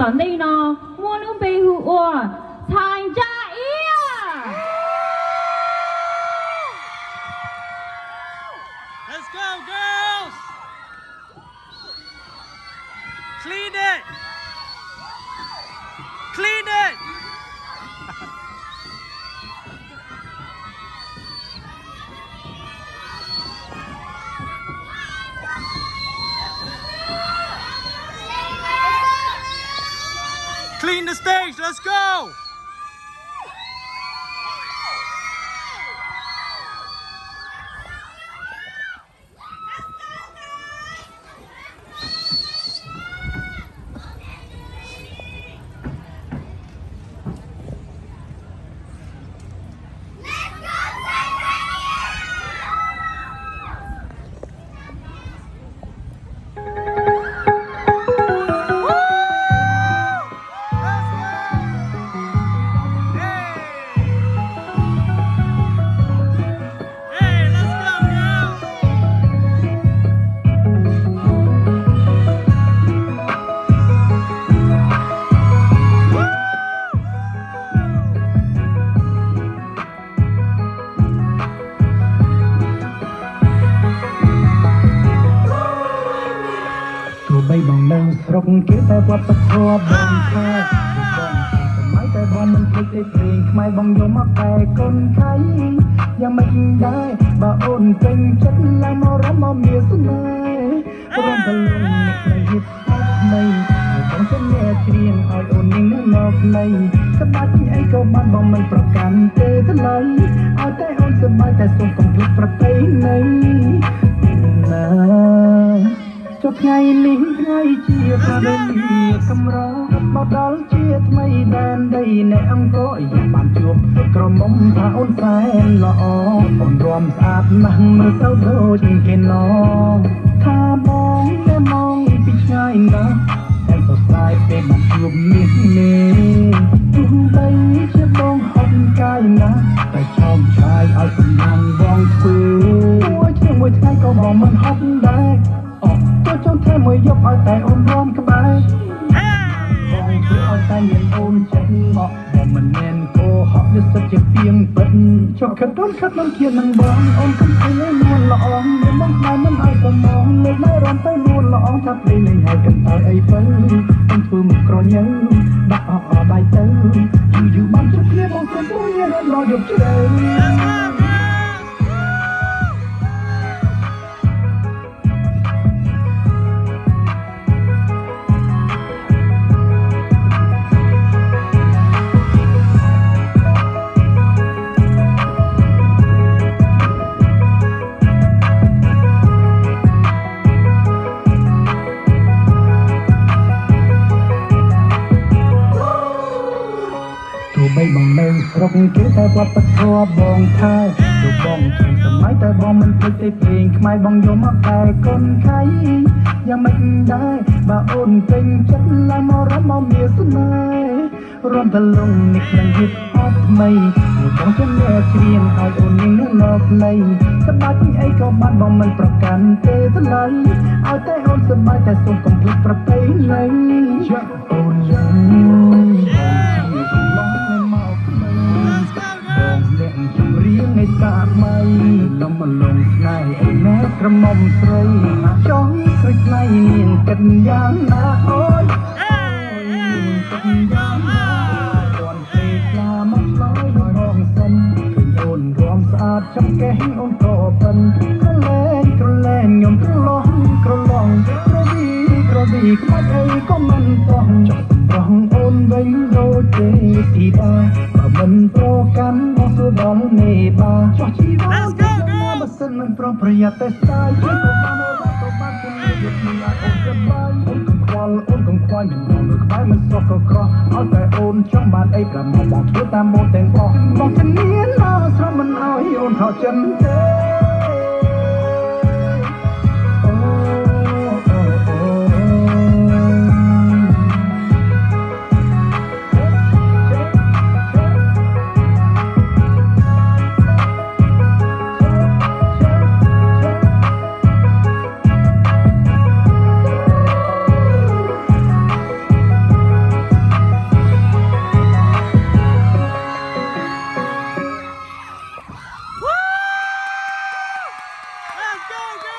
ตอนนี้เนาะมัวนุ่มไปหัวทายจ้าเอีย Let's go, girls! Clean it! Clean it! Clean the stage, let's go! បីបងនៅស្រុកគេតែវត្តធម៌បងថាបងសម័យតែបងមិនភ្លេចទេព្រេងខ្មែរបងយកមកតែកូនខៃយ៉ាងមិនដែរបើអូនពេញចិត្តឡើងមករំមកមានស្នេហ៍រំពលងនៃហិតអត់នៃបងចាំអ្នកច្រៀងឲ្យអូននាងនៅមកនៃស្បាច់អីក៏បានបងមិនប្រកាន់ទេថ្លៃឲ្យតែអូនសប្បាយតែសូមកុំភ្លេចប្រពៃណីណាចុះថ្ងៃនេះថ្ងៃជាប្រដីកម្រមកដល់ជាថ្មីដែនដីអ្នកអង្គរយ៉ាងបានជួបក្រមុំថាអូនសែនល្អអូនរំស្អាតណាស់មើលទៅដូចគេណថាបងតែមองពីឆ្ងាយណាស់តែសរសៃពេលបានជួបនេះទោះបីជាបងហត់កាយណាស់តែឆោមឆាយឲ្យសំណាងបងធ្វើមួយថ្ងៃក៏បងមិនហត់ដែរចង់ធ្វើមួយយប់ឲ្យតែអូនរំក្បែរបងធ្វើឲ្យតែមានអូនចិត្តមកបងមិនមែនគោហក់វាសិតជាពីងពិតចង់ខិតមិនគៀននឹងបងអូនកំពុងលួនល្អងមិនមិនខ្លាចមិនឲ្យកំងលើកនៅរំទៅលួនល្អងថាព្រេងនឹងហើយកន្តើយអីទៅអូនធ្វើមកក្រញើដាក់អបដៃទៅយូរបានជួបគ្នាបងសុំពួកនេះរំដល់យប់ជ្រៅបីបងនៅស្រុកគេតែវត្តធម៌បងថាលោកបងជាសម័យតែបងមិនភ្លេចទេព្រេងខ្មែរបងយកមកតែកូនខៃយ៉ាងមិនដែរបើអូនពេញចិត្តឡើងមករំមកមានស្នេហ៍រំទលងនេះនឹងហិតអត់ថ្មីបងចាំអ្នកច្រៀងឲ្យអូននាងនៅលោកនៃស្បាច់អីក៏បានបងមិនប្រកាន់ទេថ្លៃឲ្យតែអូនសប្បាយតែសូមកុំភ្លេចប្រពៃណីអូនយ៉ាងในสาดไม่ลมมันลงในไอ้แม่กระหม่อมใส่จ้องใส่ในเนียนกันอย่างน่าโอ้ยกันอย่างน่าก่อนเสกลามัดน้อยมองสันถึงโอนรวมสะอาดจำแกงโอนก่อปันกระแลงยมกระลองกระดีมัดไอ้ก็มันต้องจับรองโอนไว้โดเจตีดามันโปรกันมองสู่ดอนเนบาจอชีวาจะมาบัสนันปรองประหยัดแต่สายเชื่อตัวบ้านเราตัวบ้านคนนี้หยุดมีอาโอนจะบ้านโอนกังควายมันมองดูควายมันสอกก็ครอเอาแต่โอนช่องบ้านไอ้กระหม่อมบอกทั่วตามโมแต่งบอกจะเนียนมาสระมันเอาให้โอนเขาจนเต้ go, girls!